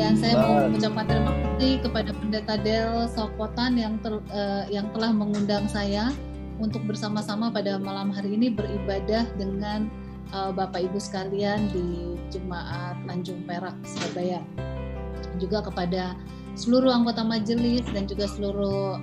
Dan saya mau mengucapkan terima kasih kepada Pendeta Del Sokotan yang telah mengundang saya untuk bersama-sama pada malam hari ini beribadah dengan Bapak Ibu sekalian di Jemaat Tanjung Perak, Surabaya. Juga kepada seluruh anggota majelis dan juga seluruh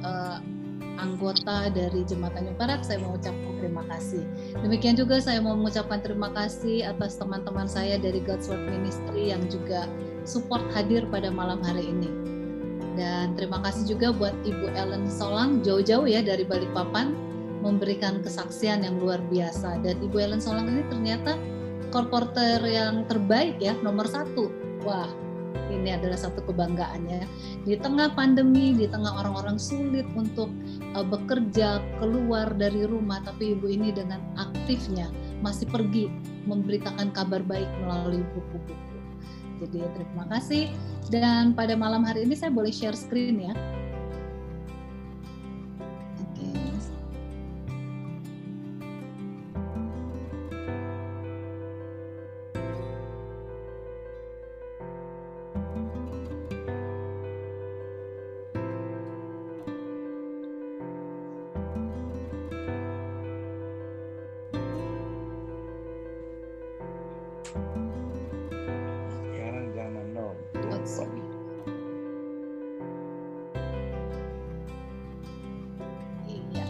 anggota dari Jemaat Tanjung Perak, saya mengucapkan terima kasih. Demikian juga saya mau mengucapkan terima kasih atas teman-teman saya dari God's Word Ministry yang juga support hadir pada malam hari ini. Dan terima kasih juga buat Ibu Ellen Solang, jauh-jauh ya dari Balikpapan, memberikan kesaksian yang luar biasa. Dan Ibu Ellen Solang ini ternyata korporter yang terbaik ya, nomor 1. Wah, ini adalah satu kebanggaannya. Di tengah pandemi, di tengah orang-orang sulit untuk bekerja, keluar dari rumah, tapi ibu ini dengan aktifnya masih pergi memberitakan kabar baik melalui buku-buku. Jadi terima kasih. Dan pada malam hari ini saya boleh share screen ya. Sekarang jangan dong. Iya.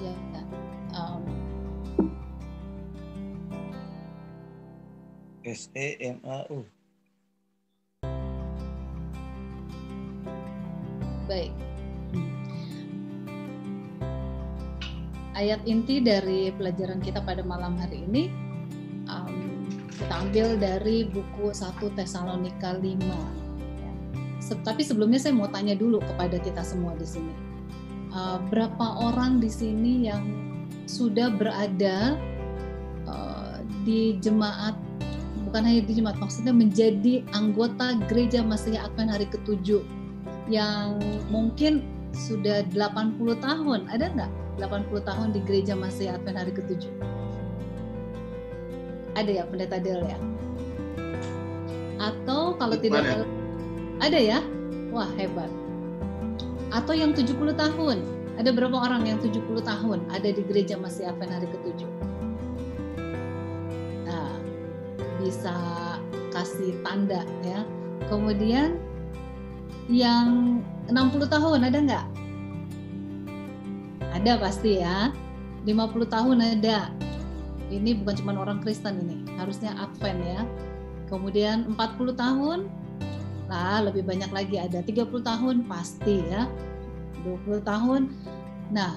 Ya. SEMAU. Baik. Ayat inti dari pelajaran kita pada malam hari ini kita ambil dari buku 1 Tesalonika 5. Ya. Tapi sebelumnya saya mau tanya dulu kepada kita semua di sini. Berapa orang di sini yang sudah berada di jemaat, bukan hanya di jemaat, maksudnya menjadi anggota Gereja Masihi Advent hari ke-7 yang mungkin sudah 80 tahun, ada nggak? 80 tahun di Gereja Masihi Advent hari ke-7. Ada ya Pendeta Del ya? Atau kalau tidak ada, ada ya? Wah hebat. Atau yang 70 tahun. Ada berapa orang yang 70 tahun ada di Gereja Masihi Advent hari ke-7? Nah, bisa kasih tanda ya. Kemudian yang 60 tahun ada nggak? Ada pasti ya, 50 tahun ada. Ini bukan cuma orang Kristen ini, harusnya Advent ya. Kemudian 40 tahun, lah lebih banyak lagi ada. 30 tahun pasti ya, 20 tahun. Nah,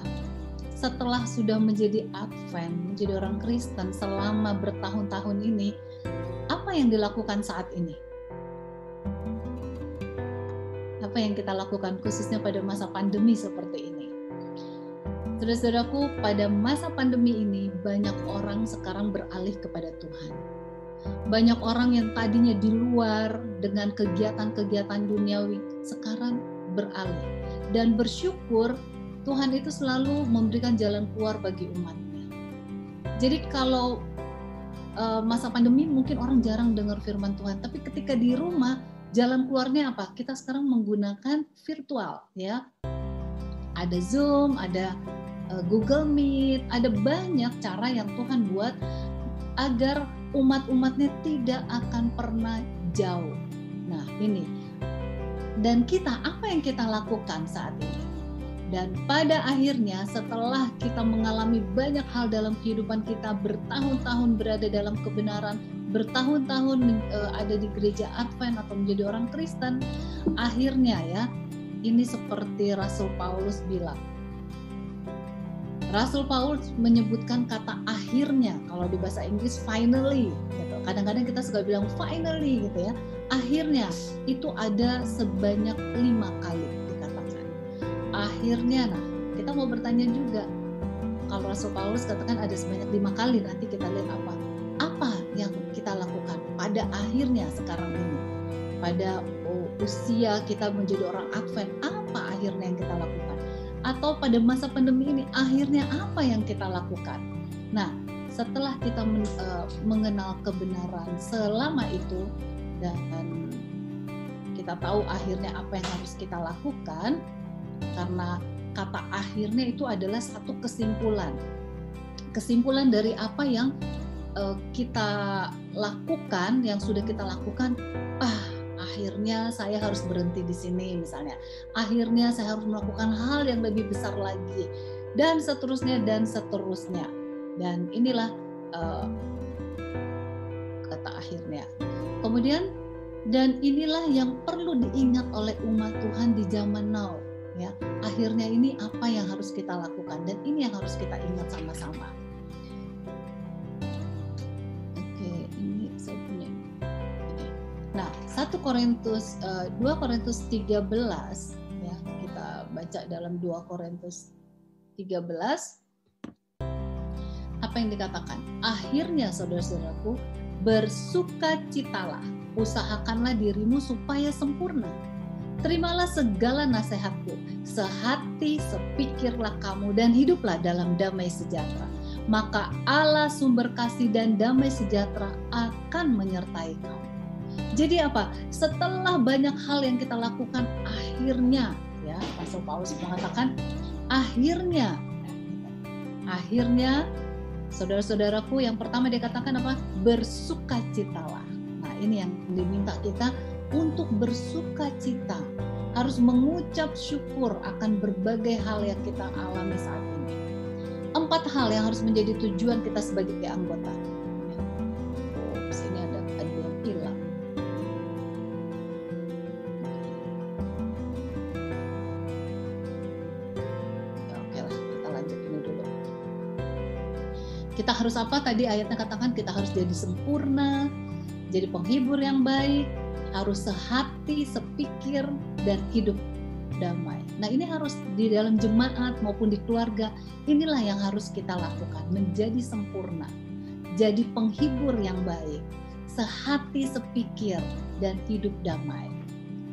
setelah sudah menjadi Advent, menjadi orang Kristen selama bertahun-tahun ini, apa yang dilakukan saat ini? Apa yang kita lakukan khususnya pada masa pandemi seperti ini? Saudara-saudaraku, pada masa pandemi ini banyak orang sekarang beralih kepada Tuhan. Banyak orang yang tadinya di luar dengan kegiatan-kegiatan duniawi sekarang beralih. Dan bersyukur Tuhan itu selalu memberikan jalan keluar bagi umatnya. Jadi kalau masa pandemi mungkin orang jarang dengar firman Tuhan, tapi ketika di rumah jalan keluarnya apa? Kita sekarang menggunakan virtual ya. Ada Zoom, ada Google Meet, ada banyak cara yang Tuhan buat agar umat-umatnya tidak akan pernah jauh. Nah ini, dan kita, apa yang kita lakukan saat ini? Dan pada akhirnya setelah kita mengalami banyak hal dalam kehidupan kita, bertahun-tahun berada dalam kebenaran, bertahun-tahun ada di gereja Advent atau menjadi orang Kristen, akhirnya ya, ini seperti Rasul Paulus bilang. Rasul Paulus menyebutkan kata akhirnya, kalau di bahasa Inggris finally, gitu. Kadang-kadang kita suka bilang finally gitu ya. Akhirnya itu ada sebanyak 5 kali dikatakan. Akhirnya, nah kita mau bertanya juga, kalau Rasul Paulus katakan ada sebanyak 5 kali, nanti kita lihat apa yang kita lakukan pada akhirnya sekarang ini, pada usia kita menjadi orang Advent, apa akhirnya yang kita lakukan? Atau pada masa pandemi ini akhirnya apa yang kita lakukan? Nah, setelah kita mengenal kebenaran selama itu dan kita tahu akhirnya apa yang harus kita lakukan, karena kata akhirnya itu adalah satu kesimpulan dari apa yang kita lakukan, yang sudah kita lakukan. Akhirnya saya harus berhenti di sini misalnya, akhirnya saya harus melakukan hal yang lebih besar lagi, dan seterusnya. Dan inilah kata akhirnya. Kemudian, dan inilah yang perlu diingat oleh umat Tuhan di zaman now, ya. Akhirnya ini apa yang harus kita lakukan, dan ini yang harus kita ingat sama-sama. Oke, ini saya punya. Nah, 2 Korintus 13, ya, kita baca dalam 2 Korintus 13. Apa yang dikatakan? Akhirnya saudara-saudaraku, bersukacitalah, usahakanlah dirimu supaya sempurna. Terimalah segala nasihatku, sehati sepikirlah kamu, dan hiduplah dalam damai sejahtera. Maka Allah sumber kasih dan damai sejahtera akan menyertai kamu. Jadi apa? Setelah banyak hal yang kita lakukan, akhirnya, ya, Rasul Paulus mengatakan, akhirnya, saudara-saudaraku, yang pertama dia katakan apa? Bersukacitalah. Nah, ini yang diminta kita untuk bersukacita, harus mengucap syukur akan berbagai hal yang kita alami saat ini. 4 hal yang harus menjadi tujuan kita sebagai anggota. Sini ada yang hilang. Ya, oke lah, kita lanjut ini dulu. Kita harus apa? Tadi ayatnya katakan kita harus jadi sempurna, jadi penghibur yang baik, harus sehati, sepikir, dan hidup damai. Nah, ini harus di dalam jemaat maupun di keluarga, inilah yang harus kita lakukan, menjadi sempurna, jadi penghibur yang baik, sehati, sepikir, dan hidup damai.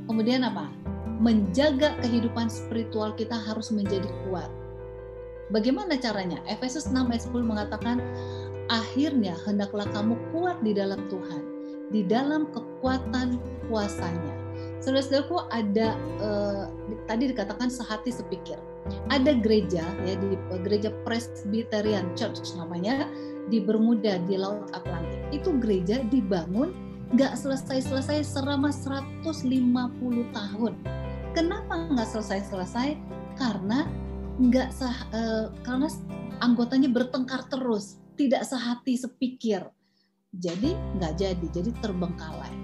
Kemudian apa? Menjaga kehidupan spiritual kita harus menjadi kuat. Bagaimana caranya? Efesus 6 ayat 10 mengatakan, akhirnya hendaklah kamu kuat di dalam Tuhan, di dalam kekuatan kuasanya. Saudara-saudaraku, ada tadi dikatakan sehati sepikir. Ada gereja, ya, di gereja Presbyterian Church namanya, di Bermuda di Laut Atlantik. Itu gereja dibangun nggak selesai-selesai selama 150 tahun. Kenapa nggak selesai-selesai? Karena karena anggotanya bertengkar terus, tidak sehati sepikir. Jadi nggak jadi terbengkalai.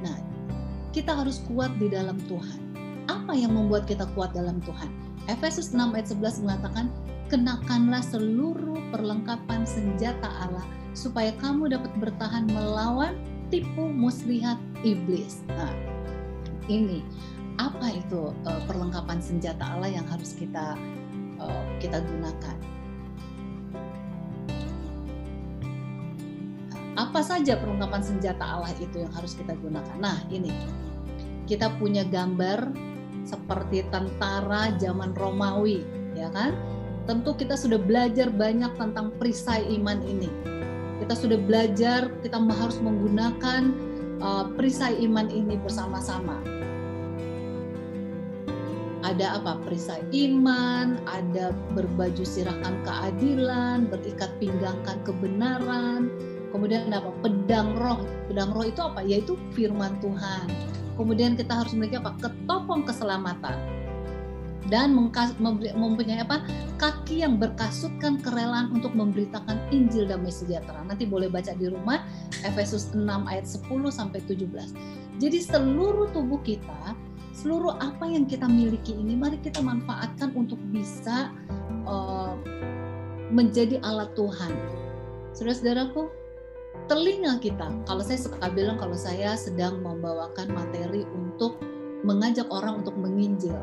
Nah, kita harus kuat di dalam Tuhan. Apa yang membuat kita kuat dalam Tuhan? Efesus 6 ayat 11 mengatakan, kenakanlah seluruh perlengkapan senjata Allah supaya kamu dapat bertahan melawan tipu muslihat iblis. Nah, ini apa itu perlengkapan senjata Allah yang harus kita gunakan? Apa saja perlengkapan senjata Allah itu yang harus kita gunakan? Nah, ini kita punya gambar seperti tentara zaman Romawi, ya kan? Tentu kita sudah belajar banyak tentang perisai iman ini. Kita sudah belajar, kita harus menggunakan perisai iman ini bersama-sama. Ada apa? Perisai iman, ada berbaju sirahkan keadilan, berikat pinggangkan kebenaran. Kemudian apa? Pedang roh. Pedang roh itu apa? Yaitu firman Tuhan. Kemudian kita harus memiliki apa? Ketopong keselamatan. Dan mempunyai apa? Kaki yang berkasutkan kerelaan untuk memberitakan Injil damai sejahtera. Nanti boleh baca di rumah, Efesus 6 ayat 10 sampai 17. Jadi seluruh tubuh kita, seluruh apa yang kita miliki ini, mari kita manfaatkan untuk bisa menjadi alat Tuhan. Saudara-saudaraku, telinga kita, kalau saya suka bilang kalau saya sedang membawakan materi untuk mengajak orang untuk menginjil,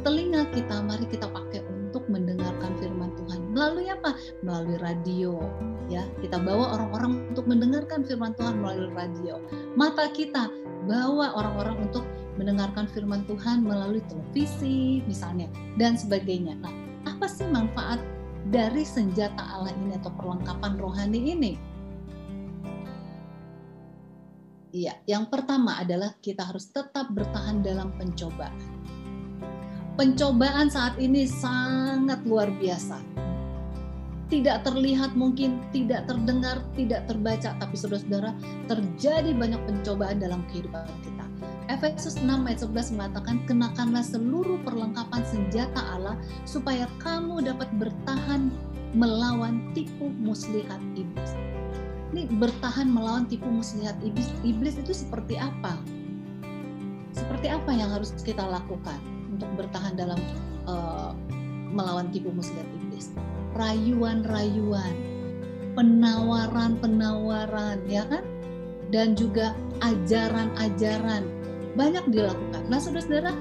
telinga kita mari kita pakai untuk mendengarkan firman Tuhan. Melalui apa? Melalui radio, ya. Kita bawa orang-orang untuk mendengarkan firman Tuhan melalui radio. Mata kita bawa orang-orang untuk mendengarkan firman Tuhan melalui televisi misalnya dan sebagainya. Nah, apa sih manfaat dari senjata Allah ini atau perlengkapan rohani ini? Iya, yang pertama adalah kita harus tetap bertahan dalam pencobaan. Pencobaan saat ini sangat luar biasa. Tidak terlihat mungkin, tidak terdengar, tidak terbaca, tapi saudara-saudara, terjadi banyak pencobaan dalam kehidupan kita. Efesus 6 ayat 11 mengatakan, kenakanlah seluruh perlengkapan senjata Allah supaya kamu dapat bertahan melawan tipu muslihat iblis. Ini bertahan melawan tipu muslihat iblis. Iblis itu seperti apa? Seperti apa yang harus kita lakukan untuk bertahan dalam melawan tipu muslihat iblis? Rayuan-rayuan, penawaran-penawaran, ya kan? Dan juga ajaran-ajaran banyak dilakukan. Nah, saudara-saudara,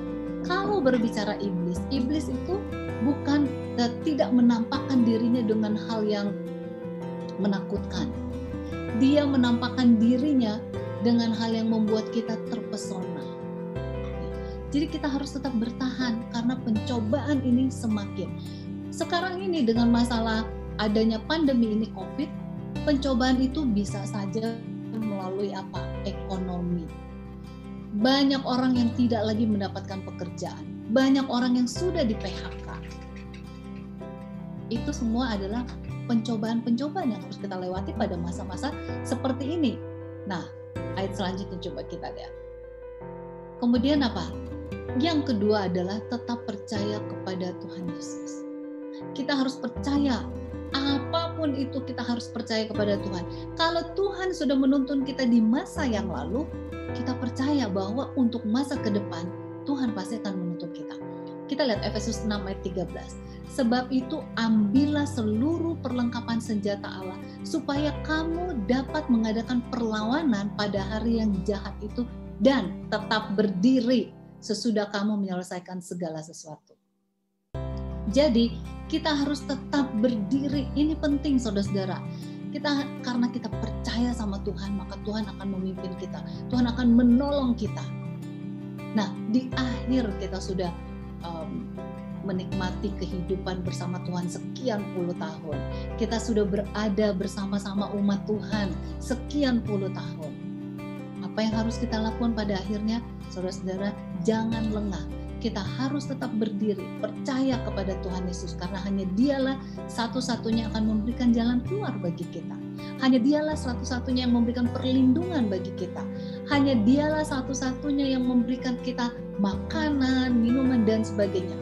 kalau berbicara iblis, iblis itu bukan tidak menampakkan dirinya dengan hal yang menakutkan. Dia menampakkan dirinya dengan hal yang membuat kita terpesona. Jadi kita harus tetap bertahan karena pencobaan ini semakin. Sekarang ini dengan masalah adanya pandemi ini COVID, pencobaan itu bisa saja melalui apa? Ekonomi. Banyak orang yang tidak lagi mendapatkan pekerjaan. Banyak orang yang sudah di PHK. Itu semua adalah pencobaan-pencobaan yang harus kita lewati pada masa-masa seperti ini. Nah, ayat selanjutnya coba kita lihat. Kemudian apa? Yang kedua adalah tetap percaya kepada Tuhan Yesus. Kita harus percaya, apapun itu kita harus percaya kepada Tuhan. Kalau Tuhan sudah menuntun kita di masa yang lalu, kita percaya bahwa untuk masa ke depan, Tuhan pasti akan menuntun kita. Kita lihat Efesus 6 ayat 13. Sebab itu ambillah seluruh perlengkapan senjata Allah, supaya kamu dapat mengadakan perlawanan pada hari yang jahat itu, dan tetap berdiri sesudah kamu menyelesaikan segala sesuatu. Jadi kita harus tetap berdiri. Ini penting saudara-saudara. Karena kita percaya sama Tuhan, maka Tuhan akan memimpin kita. Tuhan akan menolong kita. Nah, di akhir kita sudah menikmati kehidupan bersama Tuhan sekian puluh tahun. Kita sudah berada bersama-sama umat Tuhan sekian puluh tahun. Apa yang harus kita lakukan pada akhirnya? Saudara-saudara, jangan lengah. Kita harus tetap berdiri, percaya kepada Tuhan Yesus, karena hanya Dialah satu-satunya akan memberikan jalan keluar bagi kita. Hanya Dialah satu-satunya yang memberikan perlindungan bagi kita. Hanya Dialah satu-satunya yang memberikan kita makanan, minuman, dan sebagainya.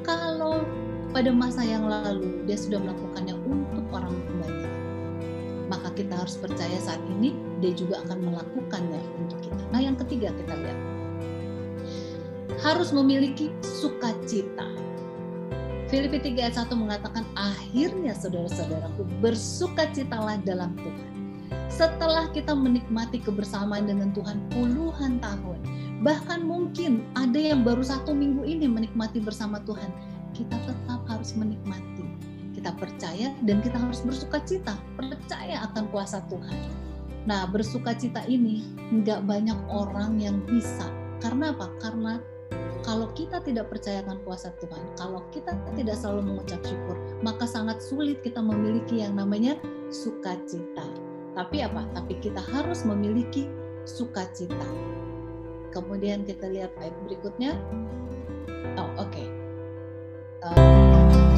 Kalau pada masa yang lalu Dia sudah melakukannya untuk orang banyak, maka kita harus percaya saat ini Dia juga akan melakukannya untuk kita. Nah, yang ketiga kita lihat, harus memiliki sukacita. Filipi 3 ayat 1 mengatakan, akhirnya saudara-saudaraku, bersukacitalah dalam Tuhan. Setelah kita menikmati kebersamaan dengan Tuhan puluhan tahun, bahkan mungkin ada yang baru 1 minggu ini menikmati bersama Tuhan, kita tetap harus menikmati. Kita percaya dan kita harus bersukacita, percaya akan kuasa Tuhan. Nah, bersukacita ini nggak banyak orang yang bisa. Karena apa? Karena kalau kita tidak percaya akan kuasa Tuhan, kalau kita tidak selalu mengucap syukur, maka sangat sulit kita memiliki yang namanya sukacita. Tapi apa? Tapi kita harus memiliki sukacita. Kemudian kita lihat ayat berikutnya.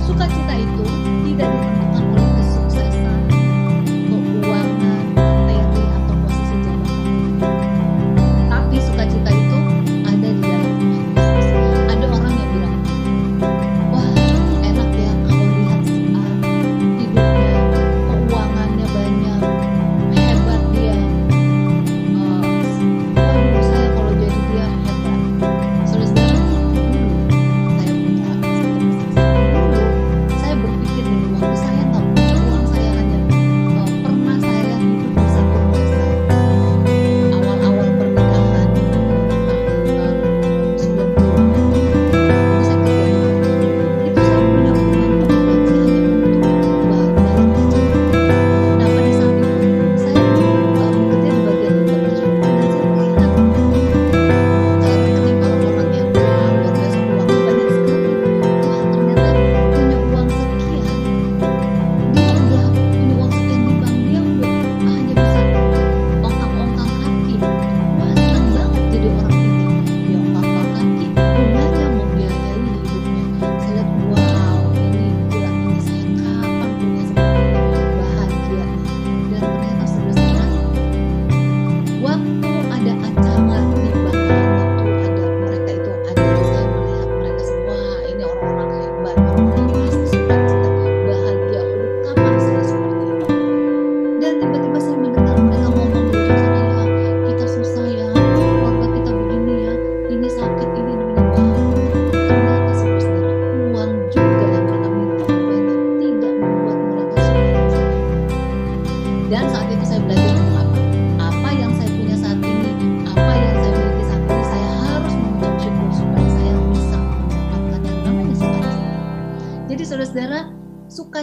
Sukacita itu tidak ditentukan oleh kesuksesan, keuangan, materi, atau posisi jabatan. Tapi sukacita itu ada di dalam Tuhan Yesus. Ada orang yang bilang, wah enak ya kalau lihat hidupnya, keuangannya banyak, hebat dia. Saya kalau jadi dia hebat. Saudara-saudara, saya berpikir waktu saya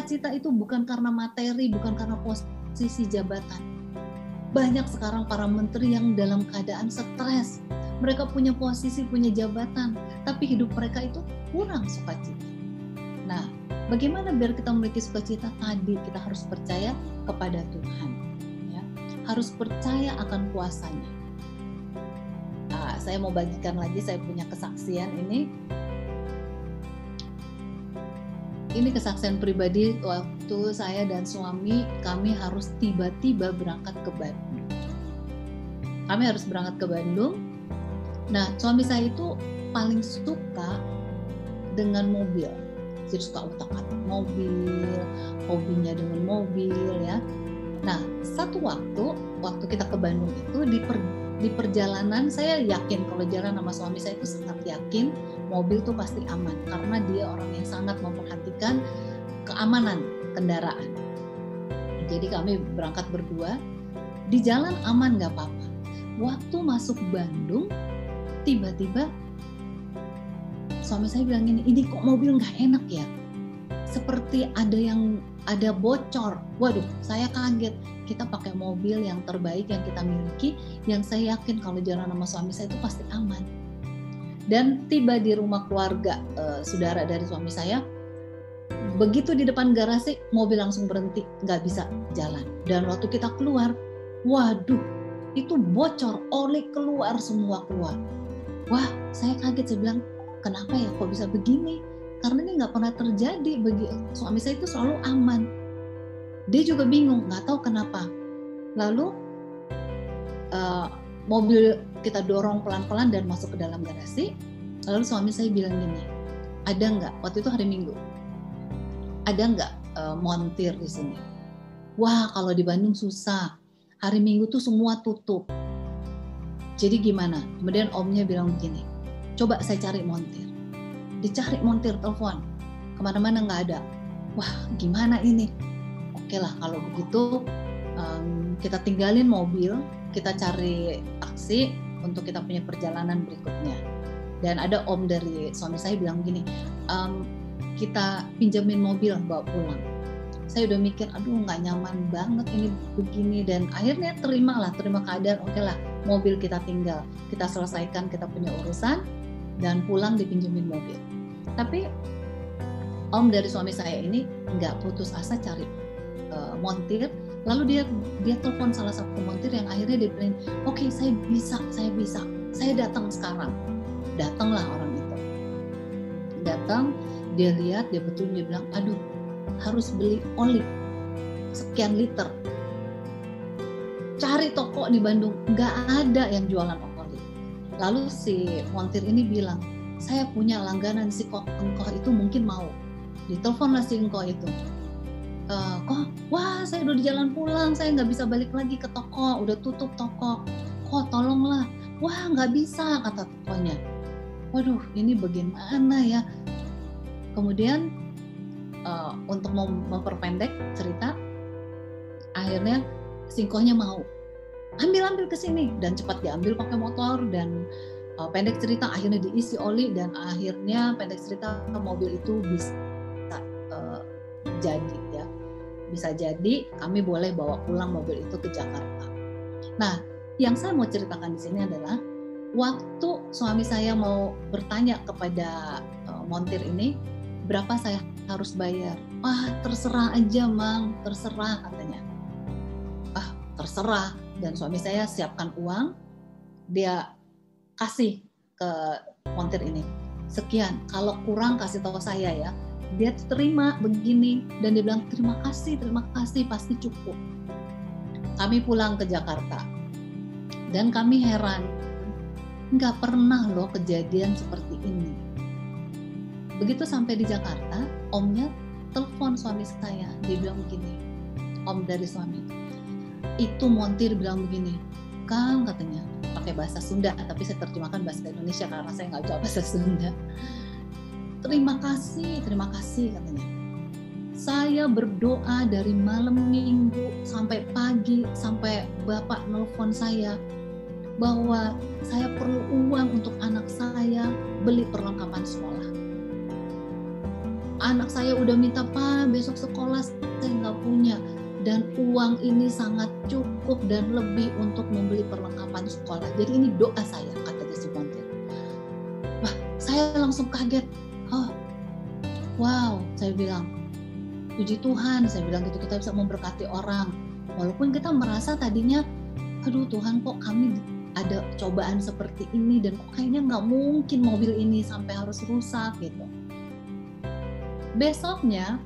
sukacita itu bukan karena materi, bukan karena posisi jabatan. Banyak sekarang para menteri yang dalam keadaan stres. Mereka punya posisi, punya jabatan, tapi hidup mereka itu kurang sukacita. Nah, bagaimana biar kita memiliki sukacita? Tadi kita harus percaya kepada Tuhan, ya. Harus percaya akan kuasanya. Nah, saya mau bagikan lagi, saya punya kesaksian ini. Ini kesaksian pribadi waktu saya dan suami, kami harus tiba-tiba berangkat ke Bandung. Kami harus berangkat ke Bandung. Nah, suami saya itu paling suka dengan mobil. Jadi suka utak-atik mobil, hobinya dengan mobil, ya. Nah, satu waktu kita ke Bandung itu di perjalanan saya yakin kalau jalan sama suami saya itu sangat yakin mobil tuh pasti aman karena dia orang yang sangat memperhatikan keamanan kendaraan. Jadi kami berangkat berdua, di jalan aman nggak apa-apa. Waktu masuk Bandung, tiba-tiba suami saya bilang ini kok mobil nggak enak ya? Seperti ada bocor. Waduh, saya kaget. Kita pakai mobil yang terbaik yang kita miliki, yang saya yakin kalau jalan sama suami saya itu pasti aman. Dan tiba di rumah keluarga saudara dari suami saya, begitu di depan garasi mobil langsung berhenti, nggak bisa jalan. Dan waktu kita keluar, waduh, itu bocor, oli keluar semua keluar. Wah, saya kaget, saya bilang kenapa ya kok bisa begini? Karena ini nggak pernah terjadi, bagi suami saya itu selalu aman. Dia juga bingung, nggak tahu kenapa. Lalu mobil kita dorong pelan-pelan dan masuk ke dalam garasi. Lalu suami saya bilang gini, ada nggak, waktu itu hari Minggu, ada nggak montir di sini? Wah, kalau di Bandung susah, hari Minggu tuh semua tutup. Jadi gimana? Kemudian omnya bilang begini, coba saya cari montir. Dicari montir, telepon, kemana-mana nggak ada. Wah, gimana ini? Oke lah, kalau begitu kita tinggalin mobil, kita cari taksi untuk kita punya perjalanan berikutnya. Dan ada om dari suami saya bilang gini, kita pinjamin mobil bawa pulang. Saya udah mikir, aduh nggak nyaman banget ini begini, dan akhirnya terima keadaan. Oke lah, mobil kita tinggal, kita selesaikan kita punya urusan dan pulang dipinjemin mobil. Tapi om dari suami saya ini nggak putus asa cari montir. Lalu dia telepon salah satu montir yang akhirnya dia bilang, oke, saya bisa, saya datang sekarang. Datanglah orang itu. Datang, dia lihat, dia bilang, aduh, harus beli oli sekian liter. Cari toko di Bandung, nggak ada yang jualan oli. Lalu si montir ini bilang, saya punya langganan si engkau itu mungkin mau. Diteleponlah si engkau itu. Kok, wah saya udah di jalan pulang, saya nggak bisa balik lagi ke toko, udah tutup toko. Kok tolonglah. Wah nggak bisa, kata tokonya. Waduh, ini bagaimana ya? Kemudian untuk memperpendek cerita, akhirnya singkohnya mau ambil ke sini, dan cepat diambil pakai motor. Dan pendek cerita akhirnya diisi oli, dan akhirnya pendek cerita mobil itu bisa jadi ya, bisa jadi kami boleh bawa pulang mobil itu ke Jakarta. Nah, yang saya mau ceritakan di sini adalah waktu suami saya mau bertanya kepada montir ini, berapa saya harus bayar? Wah, terserah aja, Mang, terserah, katanya. Terserah. Dan suami saya siapkan uang, dia kasih ke montir ini, sekian, kalau kurang kasih tahu saya ya. Dia terima begini, dan dia bilang terima kasih, pasti cukup. Kami pulang ke Jakarta, dan kami heran, nggak pernah loh kejadian seperti ini. Begitu sampai di Jakarta, omnya telepon suami saya, dia bilang begini, om dari suami, itu montir bilang begini, Kang, katanya, pakai bahasa Sunda, tapi saya terjemahkan bahasa Indonesia karena saya nggak bisa bahasa Sunda. Terima kasih, katanya. Saya berdoa dari malam Minggu sampai pagi, sampai Bapak nelfon saya bahwa saya perlu uang untuk anak saya beli perlengkapan sekolah. anak saya udah minta, Pak besok sekolah saya nggak punya, dan uang ini sangat cukup dan lebih untuk membeli perlengkapan sekolah. Jadi ini doa saya, kata si volunteer. Wah, saya langsung kaget. Oh, wow, saya bilang, puji Tuhan, saya bilang gitu, kita bisa memberkati orang. Walaupun kita merasa tadinya, aduh Tuhan kok kami ada cobaan seperti ini dan kok kayaknya nggak mungkin mobil ini sampai harus rusak gitu. Besoknya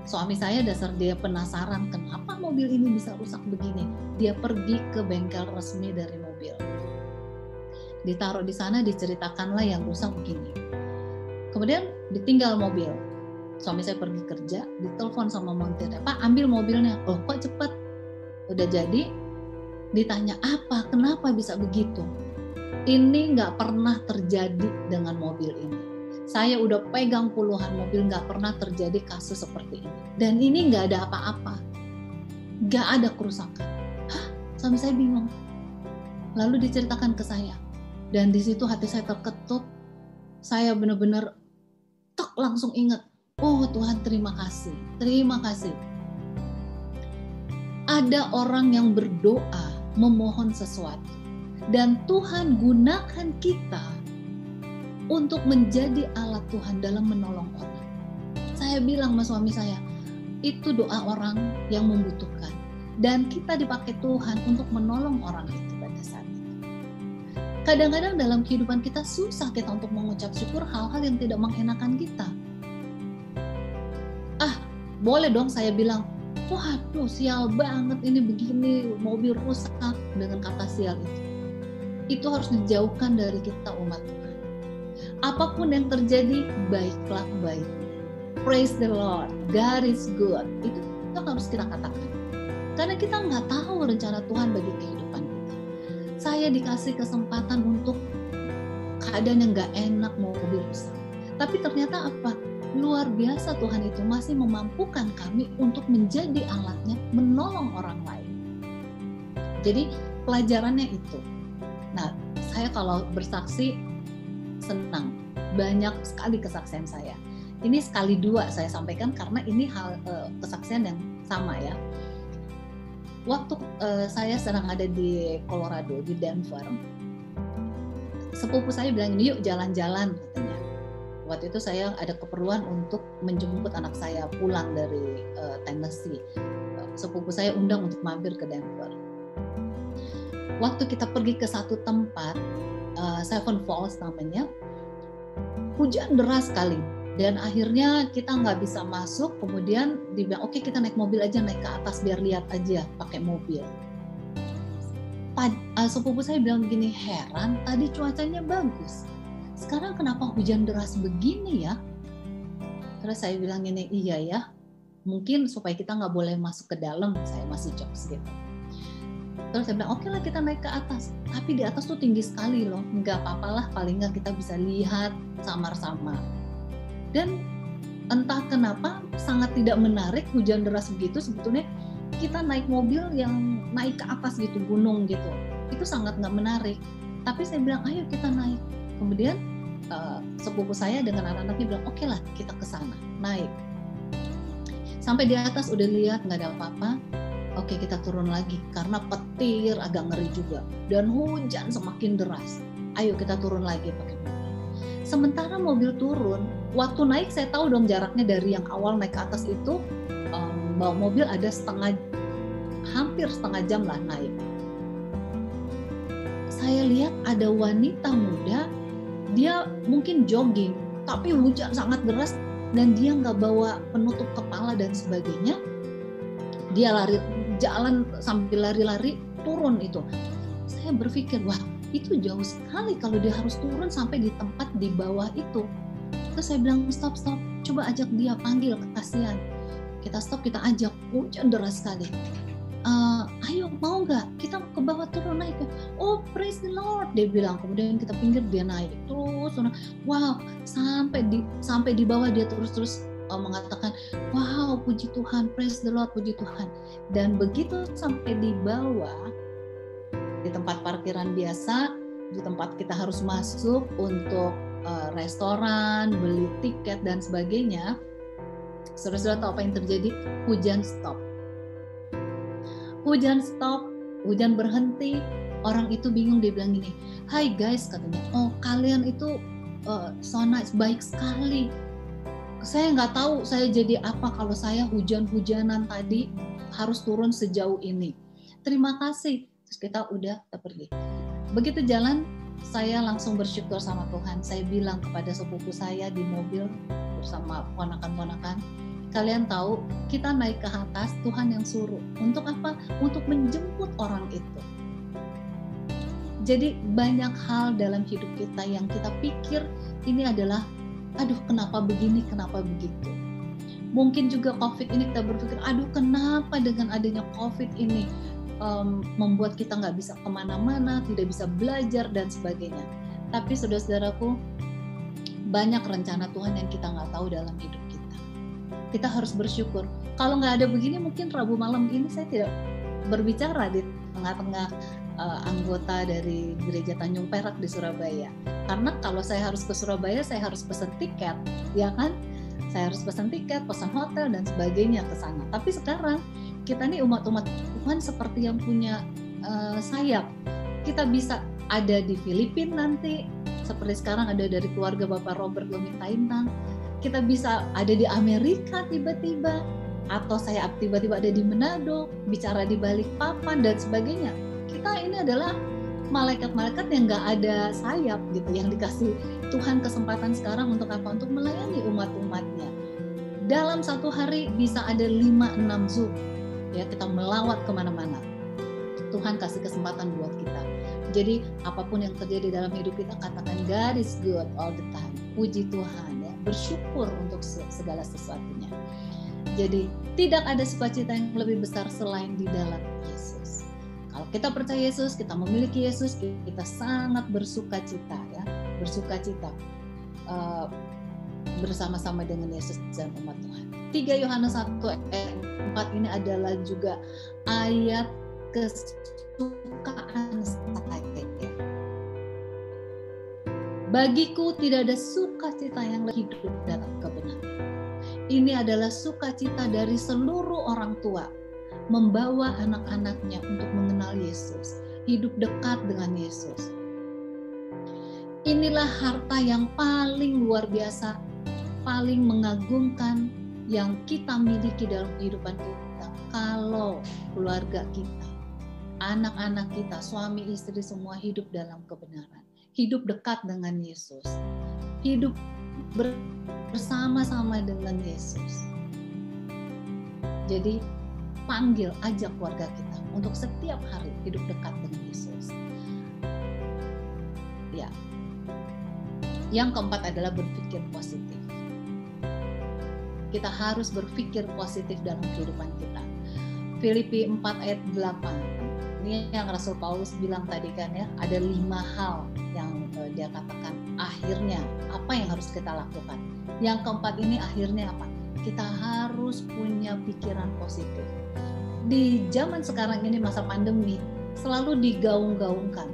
suami saya dasar dia penasaran kenapa mobil ini bisa rusak begini. Dia pergi ke bengkel resmi dari mobil. Ditaruh di sana, diceritakanlah yang rusak begini. Kemudian ditinggal mobil. Suami saya pergi kerja, ditelepon sama montirnya, Pak ambil mobilnya. Oh kok cepet? Udah jadi. Ditanya apa, kenapa bisa begitu? Ini nggak pernah terjadi dengan mobil ini. Saya udah pegang puluhan mobil, nggak pernah terjadi kasus seperti ini. Dan ini nggak ada apa-apa, nggak ada kerusakan. Hah? Suami saya bingung. Lalu diceritakan ke saya, dan di situ hati saya terketuk. Saya benar-benar langsung ingat, oh Tuhan terima kasih, terima kasih. Ada orang yang berdoa memohon sesuatu dan Tuhan gunakan kita untuk menjadi alat Tuhan dalam menolong orang. Saya bilang sama suami saya, itu doa orang yang membutuhkan dan kita dipakai Tuhan untuk menolong orang itu pada saat itu. Kadang-kadang dalam kehidupan kita susah kita untuk mengucap syukur hal-hal yang tidak mengenakan kita. Boleh dong saya bilang, waduh sial banget ini begini, mobil rusak, dengan kata sial itu. Itu harus dijauhkan dari kita umat Tuhan. Apapun yang terjadi, baiklah baik. Praise the Lord, God is good. Itu harus kita katakan. Karena kita nggak tahu rencana Tuhan bagi kehidupan kita. Saya dikasih kesempatan untuk keadaan yang nggak enak, mobil rusak. Tapi ternyata apa? Luar biasa Tuhan itu masih memampukan kami untuk menjadi alatnya menolong orang lain. Jadi pelajarannya itu. Nah, saya kalau bersaksi senang. Banyak sekali kesaksian saya. Ini sekali dua saya sampaikan karena ini hal kesaksian yang sama ya. Waktu saya sedang ada di Colorado, di Denver, sepupu saya bilang, yuk jalan-jalan katanya. Waktu itu saya ada keperluan untuk menjemput anak saya pulang dari Tennessee. Sepupu saya undang untuk mampir ke Denver. Waktu kita pergi ke satu tempat, Seven Falls namanya, hujan deras sekali. Dan akhirnya kita nggak bisa masuk, kemudian dibilang, oke kita naik mobil aja, naik ke atas biar lihat aja pakai mobil. Sepupu saya bilang begini, heran tadi cuacanya bagus. Sekarang kenapa hujan deras begini ya? Terus saya bilang ini, iya ya, mungkin supaya kita nggak boleh masuk ke dalam, saya masih jokes gitu. Terus saya bilang, oke lah kita naik ke atas. Tapi di atas tuh tinggi sekali loh, nggak apa-apalah, paling nggak kita bisa lihat samar-samar. Dan entah kenapa sangat tidak menarik hujan deras begitu, sebetulnya kita naik mobil yang naik ke atas gitu, gunung gitu. Itu sangat nggak menarik. Tapi saya bilang, ayo kita naik. Kemudian sepupu saya dengan anak-anaknya bilang, oke lah kita ke sana, naik. Sampai di atas udah lihat nggak ada apa-apa, oke kita turun lagi karena petir agak ngeri juga dan hujan semakin deras. Ayo kita turun lagi pakai mobil. Sementara mobil turun, waktu naik saya tahu dong jaraknya dari yang awal naik ke atas itu, bawa mobil ada hampir setengah jam lah naik. Saya lihat ada wanita muda, dia mungkin jogging, tapi hujan sangat deras dan dia nggak bawa penutup kepala dan sebagainya. Dia lari jalan sambil lari-lari turun itu. Saya berpikir, wah itu jauh sekali kalau dia harus turun sampai di tempat di bawah itu. Terus saya bilang stop, coba ajak dia, panggil, kasihan. Kita stop, kita ajak, hujan deras sekali. Ayo mau nggak kita ke bawah turun naik? Oh praise the Lord, dia bilang. Kemudian kita pinggir, dia naik terus. Wow, sampai di bawah dia terus mengatakan, wow puji Tuhan, praise the Lord, puji Tuhan. Dan begitu sampai di bawah, di tempat parkiran biasa, di tempat kita harus masuk untuk restoran, beli tiket dan sebagainya, Saudara-saudara tahu apa yang terjadi? Hujan stop. Hujan stop, hujan berhenti. Orang itu bingung, dia bilang gini, "Hai guys," katanya, "oh kalian itu so nice, baik sekali. Saya nggak tahu saya jadi apa kalau saya hujan-hujanan tadi harus turun sejauh ini. Terima kasih." Terus kita pergi. Begitu jalan, saya langsung bersyukur sama Tuhan. Saya bilang kepada sepupu saya di mobil bersama ponakan-ponakan, kalian tahu kita naik ke atas, Tuhan yang suruh. Untuk apa? Untuk menjemput orang itu. Jadi banyak hal dalam hidup kita yang kita pikir ini adalah, aduh kenapa begini, kenapa begitu. Mungkin juga COVID ini kita berpikir, aduh kenapa dengan adanya COVID ini membuat kita nggak bisa kemana-mana, tidak bisa belajar dan sebagainya. Tapi saudara-saudaraku, banyak rencana Tuhan yang kita nggak tahu dalam hidup kita. Kita harus bersyukur. Kalau nggak ada begini, mungkin Rabu malam ini saya tidak berbicara di tengah-tengah anggota dari Gereja Tanjung Perak di Surabaya. Karena kalau saya harus ke Surabaya, saya harus pesan tiket, ya kan? Saya harus pesan tiket, pesan hotel dan sebagainya ke sana. Tapi sekarang kita nih umat-umat Tuhan seperti yang punya sayap. Kita bisa ada di Filipina nanti, seperti sekarang ada dari keluarga Bapak Robert Lomintaintan. Kita bisa ada di Amerika tiba-tiba, atau saya tiba-tiba ada di Manado, bicara di Balikpapan dan sebagainya. Kita ini adalah malaikat-malaikat yang nggak ada sayap gitu, yang dikasih Tuhan kesempatan sekarang untuk apa? Untuk melayani umat-umatnya. Dalam satu hari bisa ada 5-6 Zoom, ya kita melawat kemana-mana. Tuhan kasih kesempatan buat kita. Jadi apapun yang terjadi dalam hidup kita, katakan God is good all the time. Puji Tuhan, ya, bersyukur untuk segala sesuatunya. Jadi tidak ada sukacita yang lebih besar selain di dalam Yesus. Kalau kita percaya Yesus, kita memiliki Yesus, kita sangat bersukacita, ya, bersukacita bersama-sama dengan Yesus dan umat Tuhan. 3 Yohanes 1 ayat 4 ini adalah juga ayat kesukaan saya. Bagiku tidak ada sukacita yang lebih hidup dalam kebenaran. Ini adalah sukacita dari seluruh orang tua, membawa anak-anaknya untuk mengenal Yesus, hidup dekat dengan Yesus. Inilah harta yang paling luar biasa, paling mengagumkan yang kita miliki dalam kehidupan kita. Kalau keluarga kita, anak-anak kita, suami istri semua hidup dalam kebenaran, hidup dekat dengan Yesus, hidup bersama-sama dengan Yesus. Jadi panggil, ajak keluarga kita untuk setiap hari hidup dekat dengan Yesus. Ya. Yang keempat adalah berpikir positif. Kita harus berpikir positif dalam kehidupan kita. Filipi 4 ayat 8. Ini yang Rasul Paulus bilang tadi kan, ya, ada 5 hal yang dia katakan akhirnya apa yang harus kita lakukan. Yang keempat ini akhirnya apa? Kita harus punya pikiran positif. Di zaman sekarang ini masa pandemi selalu digaung-gaungkan.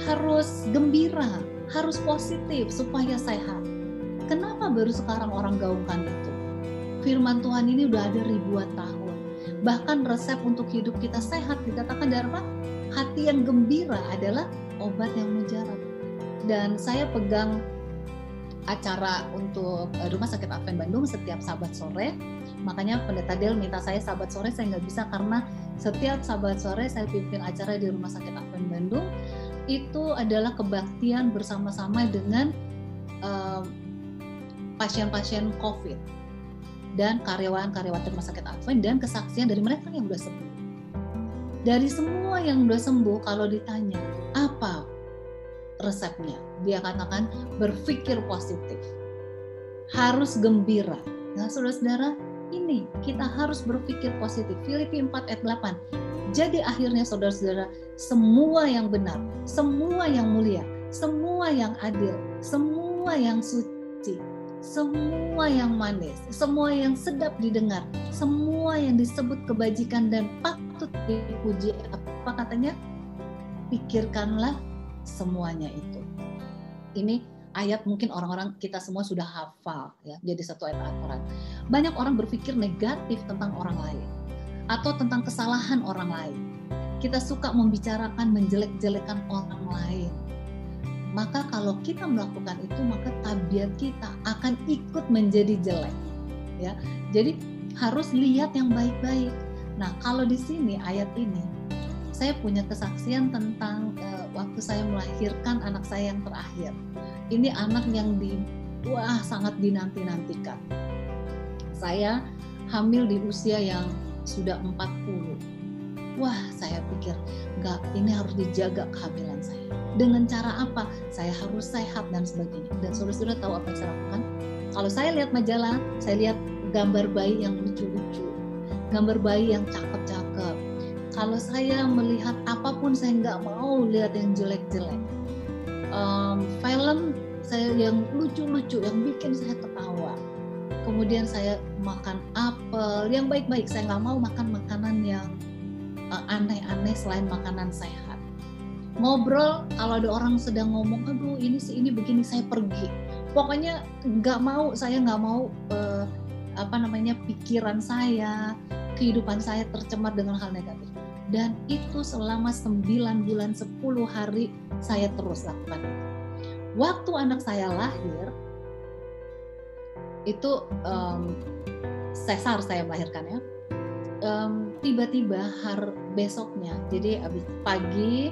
Harus gembira, harus positif supaya sehat. Kenapa baru sekarang orang gaungkan itu? Firman Tuhan ini udah ada ribuan tahun. Bahkan resep untuk hidup kita sehat dikatakan dari apa? Hati yang gembira adalah obat yang mujarab. Dan saya pegang acara untuk Rumah Sakit Advent Bandung setiap Sabat sore. Makanya Pendeta Del minta saya Sabat sore, saya nggak bisa karena setiap Sabat sore saya pimpin acara di Rumah Sakit Advent Bandung. Itu adalah kebaktian bersama-sama dengan pasien-pasien COVID dan karyawan-karyawan Rumah Sakit Advent dan kesaksian dari mereka yang sudah sembuh. Dari semua yang sudah sembuh, kalau ditanya apa resepnya, dia katakan berpikir positif, harus gembira. Nah, saudara-saudara, ini kita harus berpikir positif. Filipi 4 ayat 8. Jadi akhirnya saudara-saudara, semua yang benar, semua yang mulia, semua yang adil, semua yang suci, semua yang manis, semua yang sedap didengar, semua yang disebut kebajikan dan patut dipuji, apa katanya? Pikirkanlah semuanya itu. Ini ayat mungkin orang-orang kita semua sudah hafal, ya, jadi satu ayat Al-Quran. banyak orang berpikir negatif tentang orang lain atau tentang kesalahan orang lain. Kita suka membicarakan, menjelek-jelekan orang lain. Maka kalau kita melakukan itu, maka tabiat kita akan ikut menjadi jelek. Ya, jadi harus lihat yang baik-baik. Nah, kalau di sini ayat ini, saya punya kesaksian tentang waktu saya melahirkan anak saya yang terakhir. Ini anak yang sangat dinanti-nantikan. Saya hamil di usia yang sudah 40. Wah, saya pikir ini harus dijaga kehamilan saya. Dengan cara apa? Saya harus sehat dan sebagainya. Dan saudara-saudara tahu apa yang saya lakukan? Kalau saya lihat majalah, saya lihat gambar bayi yang lucu-lucu, gambar bayi yang cakep-cakep. Kalau saya melihat apapun, saya nggak mau lihat yang jelek-jelek. Film saya yang lucu-lucu, yang bikin saya ketawa. Kemudian saya makan apel yang baik-baik. Saya nggak mau makan makanan yang aneh-aneh selain makanan sehat. Ngobrol, kalau ada orang sedang ngomong, aduh ini begini, saya pergi. Pokoknya saya nggak mau pikiran saya, kehidupan saya tercemar dengan hal negatif. Dan itu selama 9 bulan 10 hari saya terus lakukan. Waktu anak saya lahir, itu sesar saya melahirkan ya. Tiba-tiba besoknya, jadi habis pagi,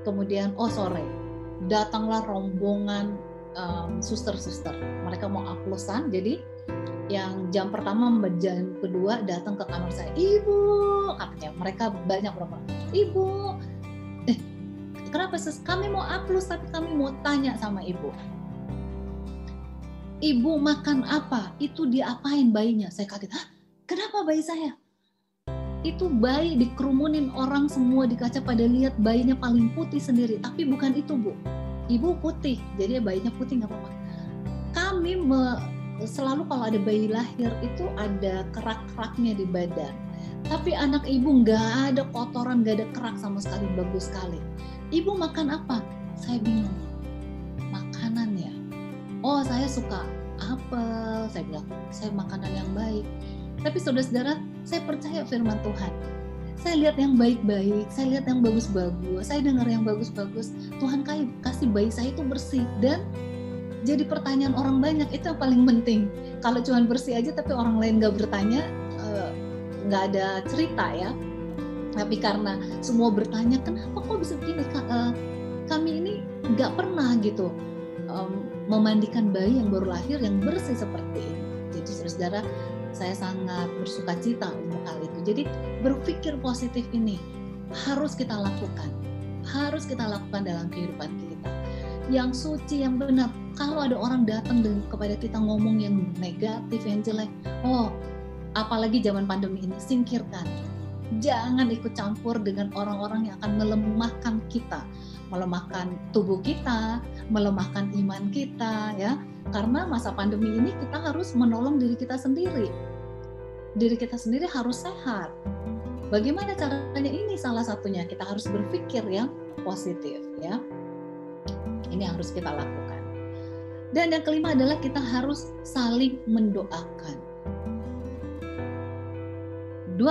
kemudian sore, datanglah rombongan suster-suster. Mereka mau aplusan, jadi yang jam pertama, jam kedua datang ke kamar saya. Ibu, katanya mereka banyak rombongan. Ibu, kenapa kami mau aplus tapi kami mau tanya sama ibu. Ibu makan apa? Itu diapain bayinya? Saya kaget. Hah? Kenapa bayi saya? Itu bayi dikerumunin orang semua di kaca pada lihat bayinya paling putih sendiri. Tapi bukan itu, Bu. Ibu putih, jadi bayinya putih nggak apa-apa. Kami selalu kalau ada bayi lahir itu ada kerak-keraknya di badan. Tapi anak ibu nggak ada kotoran, nggak ada kerak sama sekali, bagus sekali. Ibu makan apa? Saya bingung. Makanan ya? Oh, saya suka apel. Saya bilang, saya makanan yang baik. Tapi saudara-saudara, saya percaya firman Tuhan. Saya lihat yang baik-baik, saya lihat yang bagus-bagus, saya dengar yang bagus-bagus. Tuhan kasih bayi saya itu bersih. Dan jadi pertanyaan orang banyak, itu yang paling penting. Kalau cuma bersih aja tapi orang lain nggak bertanya, nggak ada cerita ya. Tapi karena semua bertanya, kenapa kok bisa begini? Kami ini nggak pernah gitu memandikan bayi yang baru lahir yang bersih seperti ini. Jadi saudara, saya sangat bersuka cita untuk hal itu. Jadi berpikir positif ini harus kita lakukan dalam kehidupan kita. Yang suci, yang benar. Kalau ada orang datang kepada kita ngomong yang negatif, yang jelek, apalagi zaman pandemi ini, singkirkan. Jangan ikut campur dengan orang-orang yang akan melemahkan kita, melemahkan tubuh kita, melemahkan iman kita, ya. Karena masa pandemi ini kita harus menolong diri kita sendiri. Diri kita sendiri harus sehat. Bagaimana caranya? Ini salah satunya, kita harus berpikir yang positif, ya. Ini yang harus kita lakukan. Dan yang kelima adalah kita harus saling mendoakan. 2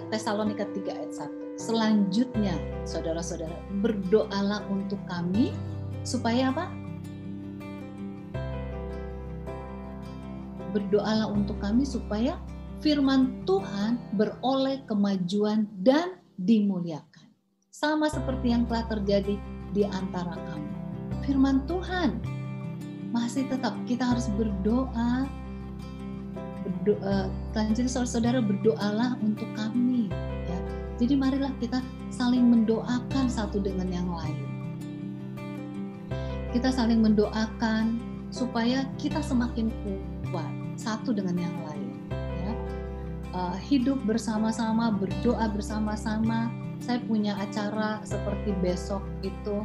Tesalonika 3 ayat 1. Selanjutnya, saudara-saudara, berdoalah untuk kami supaya apa? Berdoalah untuk kami supaya firman Tuhan beroleh kemajuan dan dimuliakan. Sama seperti yang telah terjadi di antara kamu. Firman Tuhan masih tetap kita harus berdoa. Selanjutnya saudara, berdoalah untuk kami. Ya. Jadi marilah kita saling mendoakan satu dengan yang lain. Kita saling mendoakan supaya kita semakin kuat satu dengan yang lain. Ya. Hidup bersama-sama, berdoa bersama-sama. Saya punya acara seperti besok itu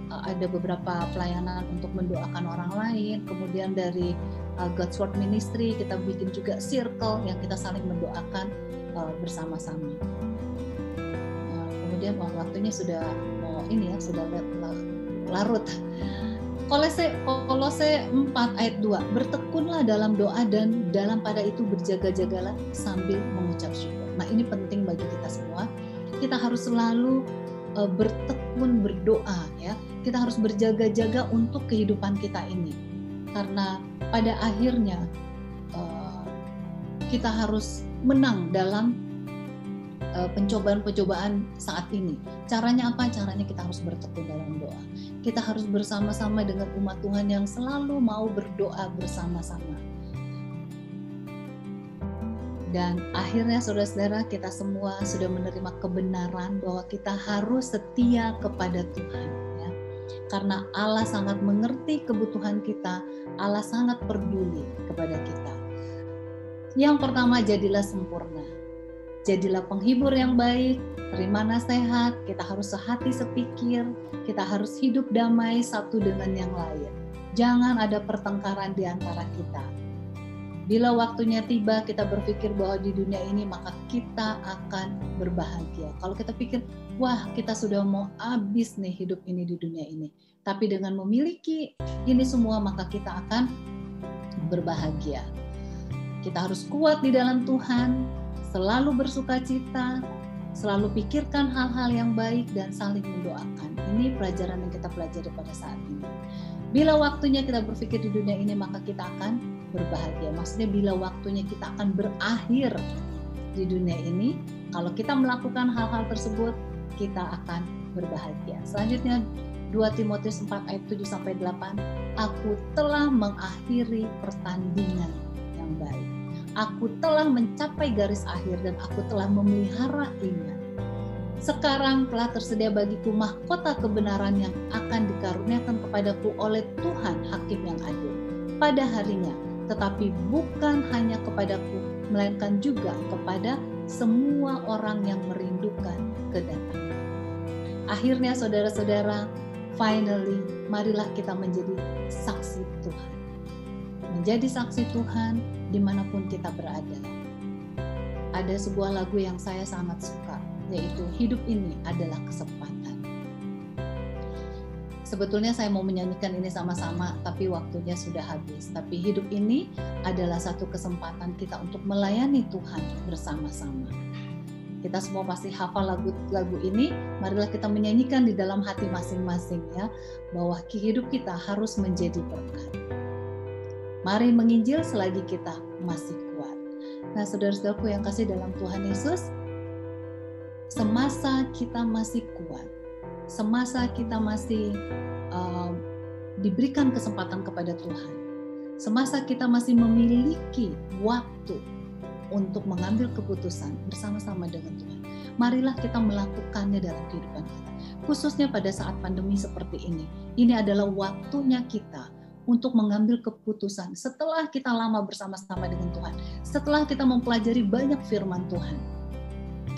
ada beberapa pelayanan untuk mendoakan orang lain. Kemudian dari God's Word Ministry kita bikin juga circle yang kita saling mendoakan bersama-sama. Kemudian waktunya sudah mau sudah larut. Kolose 4 ayat 2, bertekunlah dalam doa dan dalam pada itu berjaga-jagalah sambil mengucap syukur. Nah, ini penting bagi kita semua. Kita harus selalu bertekun berdoa ya. Kita harus berjaga-jaga untuk kehidupan kita ini. Karena pada akhirnya kita harus menang dalam pencobaan-pencobaan saat ini. Caranya apa? Caranya kita harus bertekun dalam doa. Kita harus bersama-sama dengan umat Tuhan yang selalu mau berdoa bersama-sama. Dan akhirnya saudara-saudara, kita semua sudah menerima kebenaran bahwa kita harus setia kepada Tuhan ya. Karena Allah sangat mengerti kebutuhan kita, Allah sangat peduli kepada kita. Yang pertama, jadilah sempurna. Jadilah penghibur yang baik, terima nasihat, kita harus sehati sepikir, kita harus hidup damai satu dengan yang lain. Jangan ada pertengkaran di antara kita. Bila waktunya tiba, kita berpikir bahwa di dunia ini maka kita akan berbahagia. Kalau kita pikir, wah kita sudah mau habis nih hidup ini di dunia ini. Tapi dengan memiliki ini semua maka kita akan berbahagia. Kita harus kuat di dalam Tuhan, selalu bersuka cita, selalu pikirkan hal-hal yang baik dan saling mendoakan. Ini pelajaran yang kita pelajari pada saat ini. Bila waktunya kita berpikir di dunia ini maka kita akan berbahagia. Maksudnya bila waktunya kita akan berakhir di dunia ini, kalau kita melakukan hal-hal tersebut, kita akan berbahagia. Selanjutnya 2 Timotius 4 ayat 7-8, aku telah mengakhiri pertandingan yang baik. Aku telah mencapai garis akhir dan aku telah memelihara iman. Sekarang telah tersedia bagiku mahkota kebenaran yang akan dikaruniakan kepadaku oleh Tuhan Hakim yang adil pada harinya, tetapi bukan hanya kepadaku, melainkan juga kepada semua orang yang merindukan kedatangan. Akhirnya saudara-saudara, finally, marilah kita menjadi saksi Tuhan. Menjadi saksi Tuhan dimanapun kita berada. Ada sebuah lagu yang saya sangat suka, yaitu hidup ini adalah kesempatan. Sebetulnya saya mau menyanyikan ini sama-sama, tapi waktunya sudah habis. Tapi hidup ini adalah satu kesempatan kita untuk melayani Tuhan bersama-sama. Kita semua pasti hafal lagu ini, marilah kita menyanyikan di dalam hati masing-masing ya, bahwa hidup kita harus menjadi berkat. Mari menginjil selagi kita masih kuat. Nah, saudara-saudaraku yang kasih dalam Tuhan Yesus, semasa kita masih kuat, semasa kita masih diberikan kesempatan kepada Tuhan, semasa kita masih memiliki waktu untuk mengambil keputusan bersama-sama dengan Tuhan, marilah kita melakukannya dalam kehidupan kita. Khususnya pada saat pandemi seperti ini. Ini adalah waktunya kita untuk mengambil keputusan setelah kita lama bersama-sama dengan Tuhan, setelah kita mempelajari banyak firman Tuhan.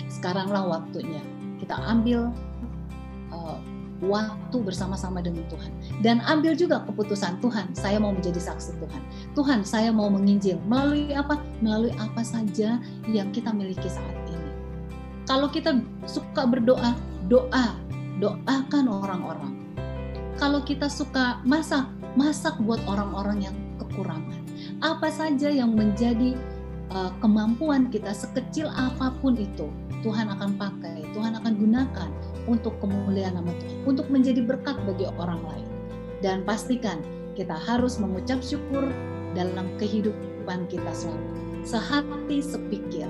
Sekaranglah waktunya kita ambil waktu bersama-sama dengan Tuhan dan ambil juga keputusan, Tuhan, saya mau menjadi saksi Tuhan. Tuhan, saya mau menginjil melalui apa? Melalui apa saja yang kita miliki saat ini. Kalau kita suka berdoa, doakan orang-orang. Kalau kita suka masak buat orang-orang yang kekurangan. Apa saja yang menjadi kemampuan kita, sekecil apapun itu, Tuhan akan pakai, Tuhan akan gunakan untuk kemuliaan nama Tuhan, untuk menjadi berkat bagi orang lain. Dan pastikan kita harus mengucap syukur dalam kehidupan kita selalu. Sehati sepikir,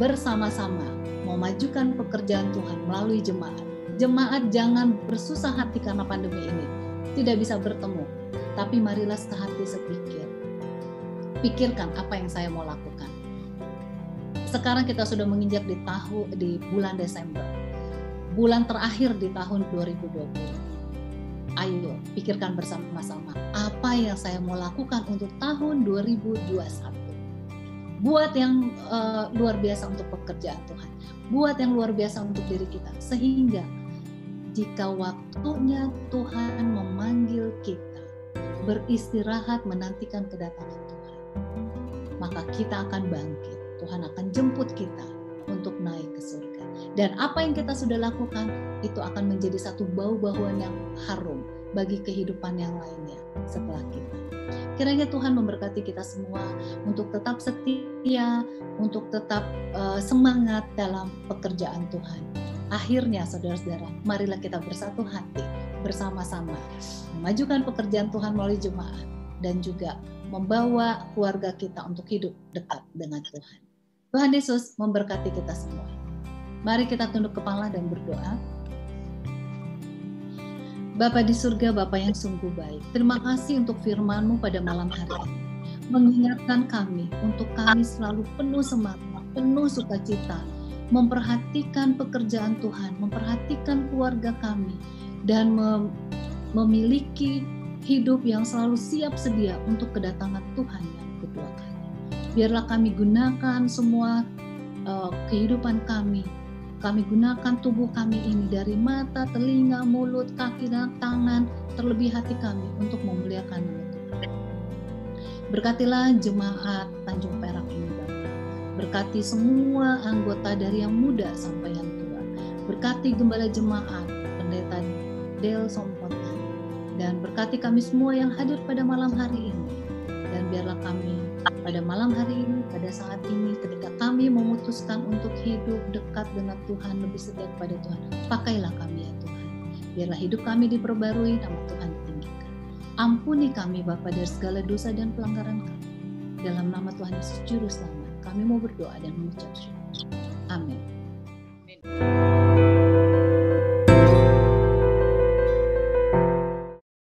bersama-sama memajukan pekerjaan Tuhan melalui jemaat. Jemaat jangan bersusah hati karena pandemi ini, tidak bisa bertemu. Tapi marilah sehati sepikir. Pikirkan apa yang saya mau lakukan. Sekarang kita sudah menginjak di bulan Desember. Bulan terakhir di tahun 2020. Ayo pikirkan bersama-sama apa yang saya mau lakukan untuk tahun 2021. Buat yang luar biasa untuk pekerjaan Tuhan. Buat yang luar biasa untuk diri kita. Sehingga jika waktunya Tuhan memanggil kita beristirahat menantikan kedatangan Tuhan, maka kita akan bangkit. Tuhan akan jemput kita untuk naik ke surga. Dan apa yang kita sudah lakukan itu akan menjadi satu bau-bauan yang harum bagi kehidupan yang lainnya setelah kita. Kiranya Tuhan memberkati kita semua untuk tetap setia, untuk tetap semangat dalam pekerjaan Tuhan. Akhirnya saudara-saudara, marilah kita bersatu hati bersama-sama memajukan pekerjaan Tuhan melalui jemaat dan juga membawa keluarga kita untuk hidup dekat dengan Tuhan. Tuhan Yesus memberkati kita semua. Mari kita tunduk kepala dan berdoa. Bapa di surga, Bapa yang sungguh baik, terima kasih untuk firman-Mu pada malam hari ini. Mengingatkan kami untuk kami selalu penuh semangat, penuh sukacita, memperhatikan pekerjaan Tuhan, memperhatikan keluarga kami, dan memiliki hidup yang selalu siap sedia untuk kedatangan Tuhan yang kedua kali. Biarlah kami gunakan semua kehidupan kami gunakan tubuh kami ini dari mata, telinga, mulut, kaki, dan tangan, terlebih hati kami untuk memuliakan nama Tuhan. Berkatilah jemaat Tanjung Perak ini, Bapak. Berkati semua anggota dari yang muda sampai yang tua. Berkati gembala jemaat, pendeta Del Sompotan. Dan berkati kami semua yang hadir pada malam hari ini. Dan biarlah kami pada malam hari ini, pada saat ini, ketika kami memutuskan untuk hidup dekat dengan Tuhan, lebih setia kepada Tuhan, pakailah kami ya Tuhan. Biarlah hidup kami diperbarui, nama Tuhan ditinggikan. Ampuni kami Bapa dari segala dosa dan pelanggaran kami. Dalam nama Tuhan Yesus Juru Selamat, kami mau berdoa dan mengucap syukur. Amin.